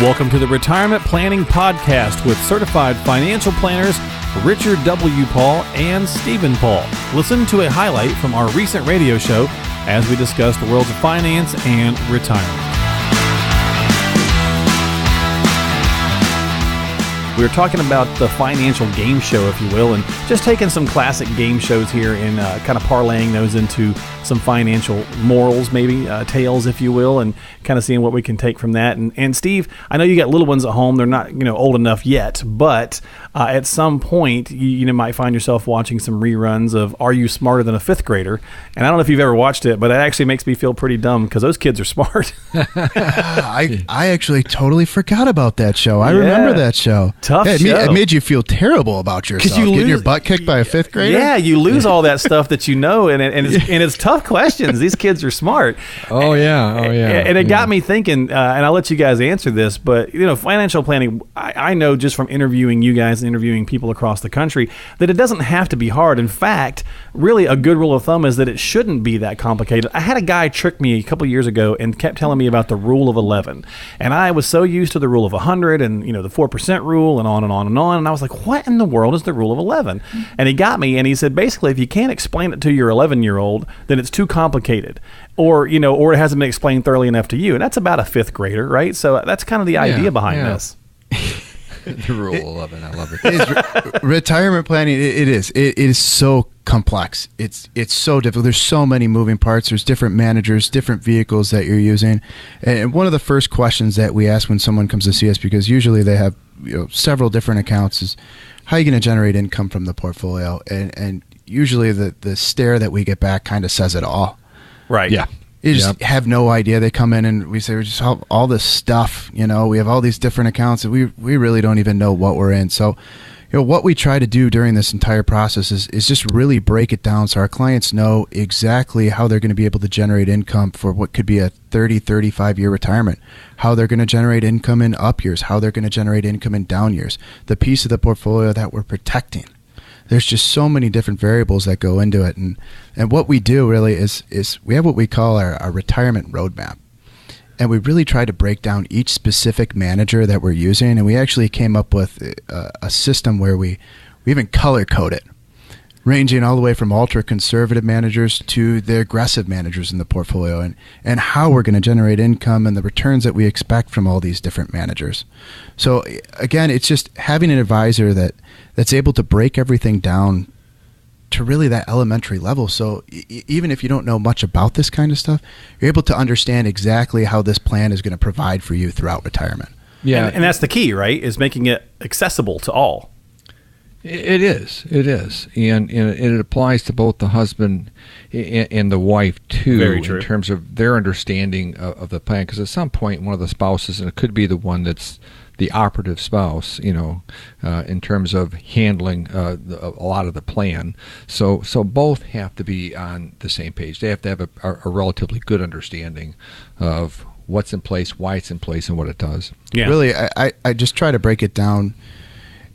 Welcome to the Retirement Planning Podcast with certified financial planners Richard W. Paul and Stephen Paul. Listen to a highlight from our recent radio show as we discuss the worlds of finance and retirement. We were talking about the financial game show, if you will, and just taking some classic game shows here and kind of parlaying those into some financial morals, maybe tales, if you will, and kind of seeing what we can take from that. And Steve, I know you got little ones at home; they're not old enough yet, but at some point you might find yourself watching some reruns of Are You Smarter Than a Fifth Grader? And I don't know if you've ever watched it, but it actually makes me feel pretty dumb because those kids are smart. I actually totally forgot about that show. I remember that show. Tough show. It made you feel terrible about yourself. Getting your butt kicked by a fifth grader? Yeah, you lose all that stuff that and it's tough questions. These kids are smart. Oh, yeah. And it got me thinking, and I'll let you guys answer this, but, financial planning, I know just from interviewing you guys and interviewing people across the country that it doesn't have to be hard. In fact, really a good rule of thumb is that it shouldn't be that complicated. I had a guy trick me a couple years ago and kept telling me about the rule of 11. And I was so used to the rule of 100 and, the 4% rule and on and on and on. And I was like, what in the world is the rule of 11? And he got me and he said, basically, if you can't explain it to your 11-year-old, then it's too complicated. Or it hasn't been explained thoroughly enough to you. And that's about a fifth grader, right? So that's kind of the idea behind this. The rule 11, I love it. Retirement planning, it is so complex. It's so difficult. There's so many moving parts. There's different managers, different vehicles that you're using. And one of the first questions that we ask when someone comes to see us, because usually they have several different accounts, is how are you going to generate income from the portfolio? And usually the stare that we get back kind of says it all. Right. Yeah. You just have no idea. They come in and we say, we just have all this stuff, we have all these different accounts and we really don't even know what we're in. So, what we try to do during this entire process is just really break it down so our clients know exactly how they're going to be able to generate income for what could be a 30, 35-year retirement, how they're going to generate income in up years, how they're going to generate income in down years, the piece of the portfolio that we're protecting. There's just so many different variables that go into it. And what we do really is we have what we call our retirement roadmap. And we really try to break down each specific manager that we're using. And we actually came up with a system where we even color code it, ranging all the way from ultra conservative managers to the aggressive managers in the portfolio, and how we're going to generate income and the returns that we expect from all these different managers. So again, it's just having an advisor that's able to break everything down to really that elementary level. So even if you don't know much about this kind of stuff, you're able to understand exactly how this plan is going to provide for you throughout retirement. Yeah. And that's the key, right? Is making it accessible to all. It is. And it applies to both the husband and the wife, too. Very true. In terms of their understanding of the plan. Because at some point, one of the spouses, and it could be the one that's the operative spouse, in terms of handling a lot of the plan. So both have to be on the same page. They have to have a relatively good understanding of what's in place, why it's in place, and what it does. Yeah. Really, I just try to break it down.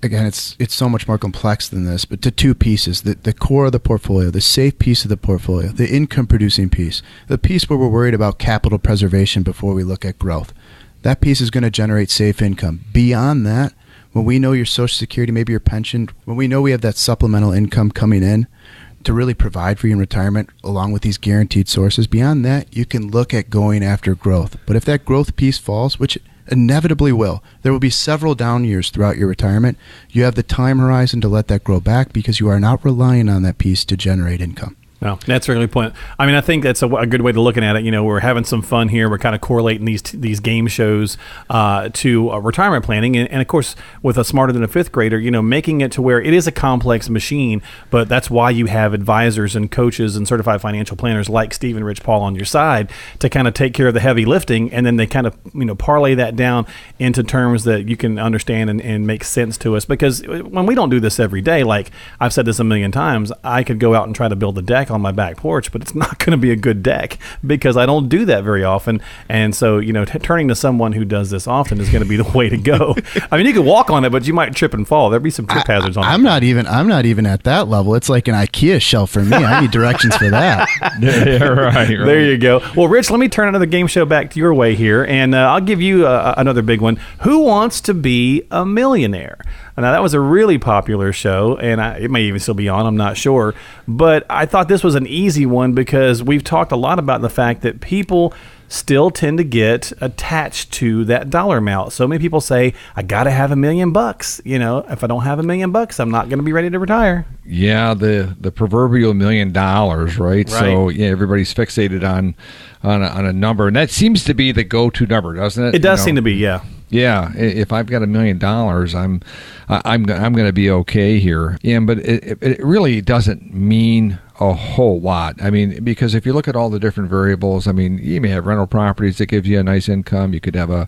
Again, it's so much more complex than this, but to two pieces: the core of the portfolio, the safe piece of the portfolio, the income-producing piece, the piece where we're worried about capital preservation before we look at growth. That piece is going to generate safe income. Beyond that, when we know your Social Security, maybe your pension, when we know we have that supplemental income coming in to really provide for you in retirement along with these guaranteed sources, beyond that, you can look at going after growth. But if that growth piece falls, which inevitably will, there will be several down years throughout your retirement, you have the time horizon to let that grow back because you are not relying on that piece to generate income. No, that's a really point. I mean, I think that's a good way to looking at it. We're having some fun here. We're kind of correlating these game shows to retirement planning. And of course, with a Smarter Than a Fifth Grader, making it to where it is a complex machine, but that's why you have advisors and coaches and certified financial planners like Steve and Rich Paul on your side to kind of take care of the heavy lifting. And then they kind of, parlay that down into terms that you can understand and make sense to us. Because when we don't do this every day, like I've said this a million times, I could go out and try to build a deck deck on my back porch, but it's not going to be a good deck because I don't do that very often. And so, turning to someone who does this often is going to be the way to go. I mean, you could walk on it, but you might trip and fall. There'd be some trip hazards on it. I'm not even at that level. It's like an IKEA shelf for me. I need directions for that. Yeah, right. There you go. Well, Rich, let me turn another game show back to your way here, and I'll give you another big one. Who wants to be a millionaire? Now, that was a really popular show, and it may even still be on, I'm not sure. But I thought this was an easy one because we've talked a lot about the fact that people still tend to get attached to that dollar amount. So many people say, I got to have $1 million. If I don't have $1 million, I'm not going to be ready to retire. Yeah, the proverbial $1 million, right? So, yeah, everybody's fixated on a number, and that seems to be the go-to number, doesn't it? It does seem to be, yeah. Yeah, if I've got $1 million, I'm going to be okay here. Yeah, but it really doesn't mean a whole lot. I mean, because if you look at all the different variables, I mean, you may have rental properties that gives you a nice income. You could have a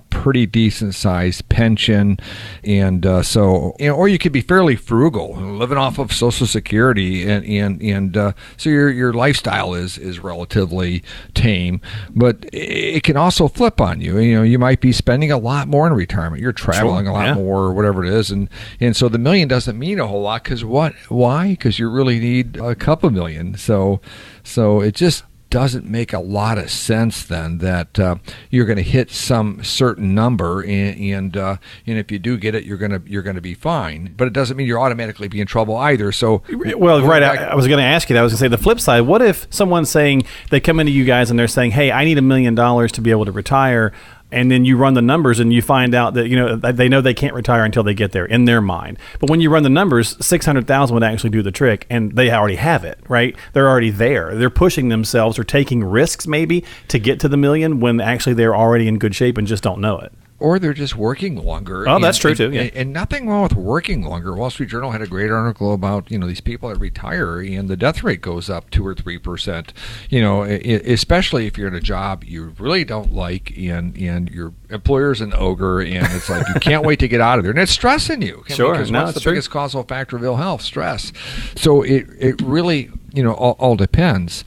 pretty decent sized pension, and or you could be fairly frugal, living off of Social Security, and so your lifestyle is relatively tame. But it can also flip on you. You might be spending a lot more in retirement. You're traveling a lot more, or whatever it is, and so the $1 million doesn't mean a whole lot because why? Because you really need a couple million. So it just doesn't make a lot of sense then that you're going to hit some certain number, and if you do get it, you're going to be fine. But it doesn't mean you're automatically be in trouble either. So I was going to ask you that. I was going to say the flip side. What if someone's saying, they come into you guys and they're saying, hey, I need $1 million to be able to retire. And then you run the numbers and you find out that they know they can't retire until they get there in their mind. But when you run the numbers, 600,000 would actually do the trick, and they already have it, right? They're already there. They're pushing themselves or taking risks maybe to get to the $1 million when actually they're already in good shape and just don't know it. Or they're just working longer. Oh, that's true too. Yeah. And nothing wrong with working longer. Wall Street Journal had a great article about these people that retire and the death rate goes up 2 or 3%. Especially if you're in a job you really don't like, and your employer's an ogre, and it's like you can't wait to get out of there, and it's stressing you. Sure, because what's the biggest causal factor of ill health? Stress. So it really all depends.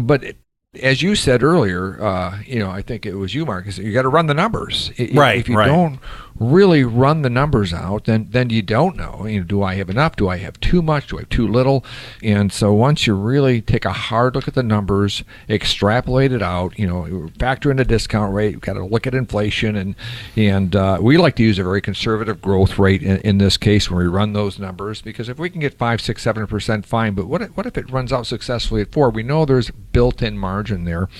But as you said earlier, I think it was you, Marcus, you got to run the numbers. If you don't really run the numbers out, then you don't know. Do I have enough? Do I have too much? Do I have too little? And so once you really take a hard look at the numbers, extrapolate it out, factor in the discount rate, you've got to look at inflation, and we like to use a very conservative growth rate in this case when we run those numbers, because if we can get 5, 6, 7%, fine. But what if it runs out successfully at 4? We know there's built-in margin there,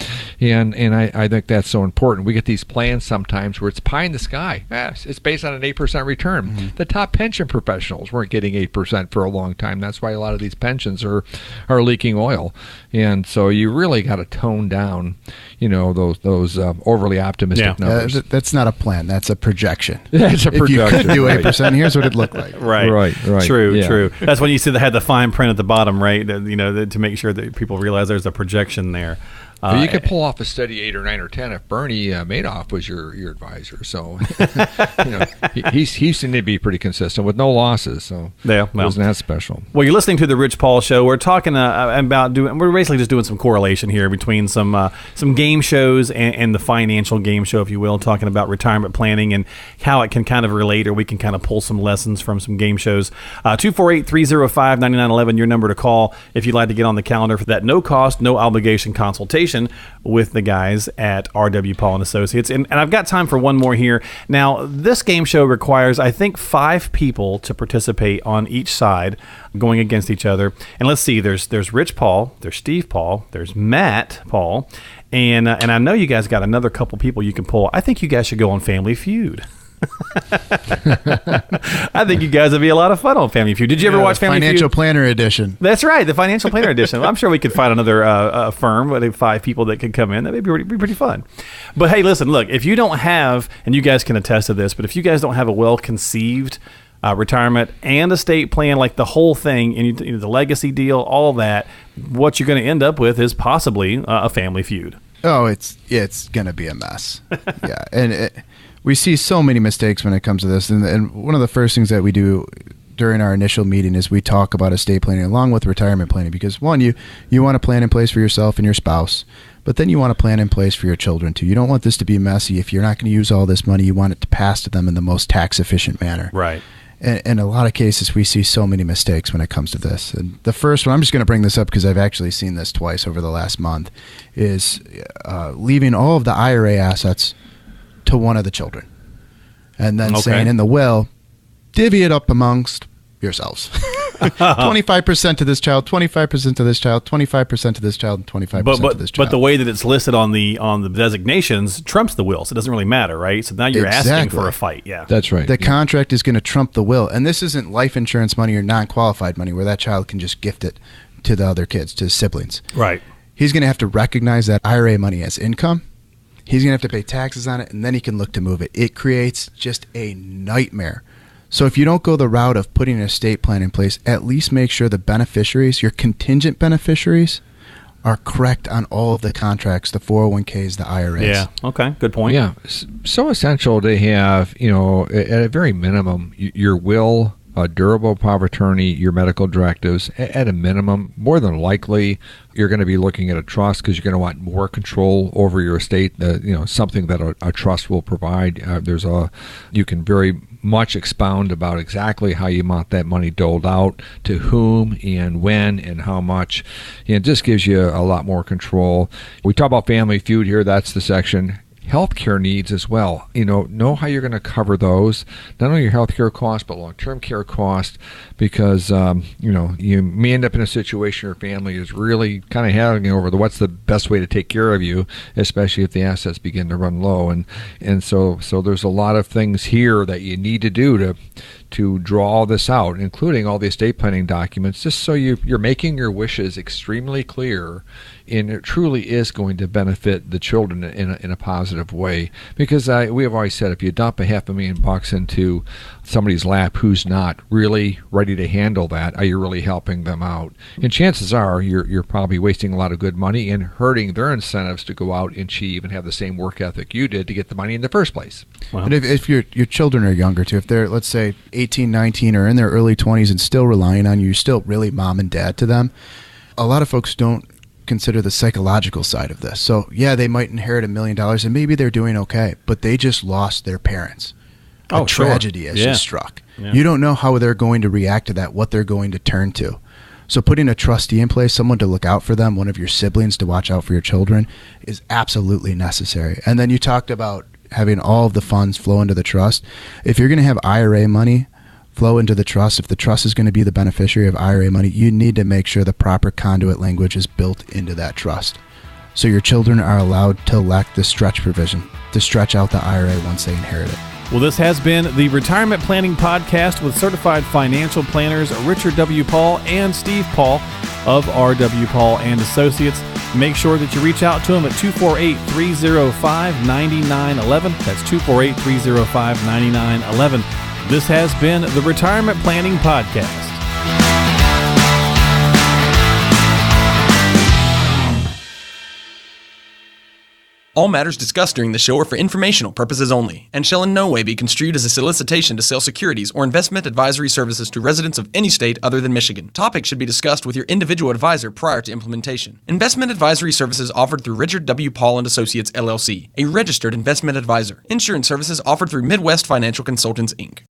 and I think that's so important. We get these plans sometimes where it's pie in the sky. It's based on an 8% return. Mm-hmm. The top pension professionals weren't getting 8% for a long time. That's why a lot of these pensions are leaking oil. And so you really got to tone down, those overly optimistic numbers. That's not a plan. That's a projection. That's a projection. If you could do 8%, here's what it'd look like. Right. True. That's when you see they had the fine print at the bottom, right? To make sure that people realize there's a projection there. You could pull off a steady 8 or 9 or 10 if Bernie Madoff was your advisor. So he seemed to be pretty consistent with no losses. So it wasn't that special. Well, you're listening to the Rich Paul Show. We're talking about we're basically just doing some correlation here between some game shows and the financial game show, if you will, talking about retirement planning and how it can kind of relate, or we can kind of pull some lessons from some game shows. 248-305-9911, your number to call if you'd like to get on the calendar for that no cost, no obligation consultation with the guys at R.W. Paul and Associates. And I've got time for one more here. Now, this game show requires, I think, 5 people to participate on each side going against each other. And let's see, there's Rich Paul, there's Steve Paul, there's Matt Paul, and I know you guys got another couple people you can pull. I think you guys should go on Family Feud. I think you guys would be a lot of fun on Family Feud. Did you ever watch Family Feud? Financial Planner Edition. That's right, the Financial Planner Edition. I'm sure we could find another firm with 5 people that could come in. That would be pretty fun. But hey, listen, look, if you don't have, and you guys can attest to this, but if you guys don't have a well-conceived retirement and estate plan, like the whole thing, and the legacy deal, all that, what you're going to end up with is possibly a Family Feud. Oh, it's going to be a mess. Yeah, and we see so many mistakes when it comes to this, and one of the first things that we do during our initial meeting is we talk about estate planning along with retirement planning, because one, you want a plan in place for yourself and your spouse, but then you want a plan in place for your children too. You don't want this to be messy. If you're not going to use all this money, you want it to pass to them in the most tax efficient manner. Right. And in a lot of cases, we see so many mistakes when it comes to this. And the first one, I'm just going to bring this up because I've actually seen this twice over the last month, is leaving all of the IRA assets to one of the children. And then saying in the will, divvy it up amongst yourselves. 25% to this child, 25% to this child, 25% to this child, and 25% to this child. But the way that it's listed on the designations trumps the will, so it doesn't really matter, right? So now you're asking for a fight. Yeah, that's right. The contract is going to trump the will, and this isn't life insurance money or non-qualified money where that child can just gift it to the other kids, to his siblings. Right. He's going to have to recognize that IRA money as income. He's going to have to pay taxes on it, and then he can look to move it. It creates just a nightmare. So if you don't go the route of putting an estate plan in place, at least make sure the beneficiaries, your contingent beneficiaries, are correct on all of the contracts, the 401ks, the IRAs. Yeah, okay, good point. Yeah, so essential to have, at a very minimum, your will, a durable power of attorney, your medical directives. At a minimum, more than likely, you're going to be looking at a trust because you're going to want more control over your estate. Something that a trust will provide. You can very much expound about exactly how you want that money doled out, to whom and when and how much. It just gives you a lot more control. We talk about Family Feud here. That's the section. Healthcare needs as well. Know how you're going to cover those, not only your healthcare costs, but long-term care costs, because, you may end up in a situation where your family is really kind of haggling over what's the best way to take care of you, especially if the assets begin to run low. And so there's a lot of things here that you need to do to draw all this out, including all the estate planning documents, just so you're making your wishes extremely clear, and it truly is going to benefit the children in a positive way. Because we have always said, if you dump $500,000 into somebody's lap who's not really ready to handle that, are you really helping them out? And chances are you're probably wasting a lot of good money and hurting their incentives to go out and achieve and have the same work ethic you did to get the money in the first place. Wow. But if your children are younger too, if they're, let's say, 18, 19, or in their early 20s and still relying on you, you're still really mom and dad to them, a lot of folks don't consider the psychological side of this. So yeah, they might inherit $1 million and maybe they're doing okay, but they just lost their parents. A tragedy has just struck. Yeah. You don't know how they're going to react to that, what they're going to turn to. So putting a trustee in place, someone to look out for them, one of your siblings to watch out for your children, is absolutely necessary. And then you talked about having all of the funds flow into the trust. If you're going to have IRA money flow into the trust, if the trust is going to be the beneficiary of IRA money, you need to make sure the proper conduit language is built into that trust. So your children are allowed to elect the stretch provision to stretch out the IRA once they inherit it. Well, this has been the Retirement Planning Podcast with certified financial planners Richard W. Paul and Steve Paul of R.W. Paul and Associates. Make sure that you reach out to them at 248-305-9911. That's 248-305-9911. This has been the Retirement Planning Podcast. All matters discussed during the show are for informational purposes only, and shall in no way be construed as a solicitation to sell securities or investment advisory services to residents of any state other than Michigan. Topics should be discussed with your individual advisor prior to implementation. Investment advisory services offered through Richard W. Paul and Associates, LLC, a registered investment advisor. Insurance services offered through Midwest Financial Consultants, Inc.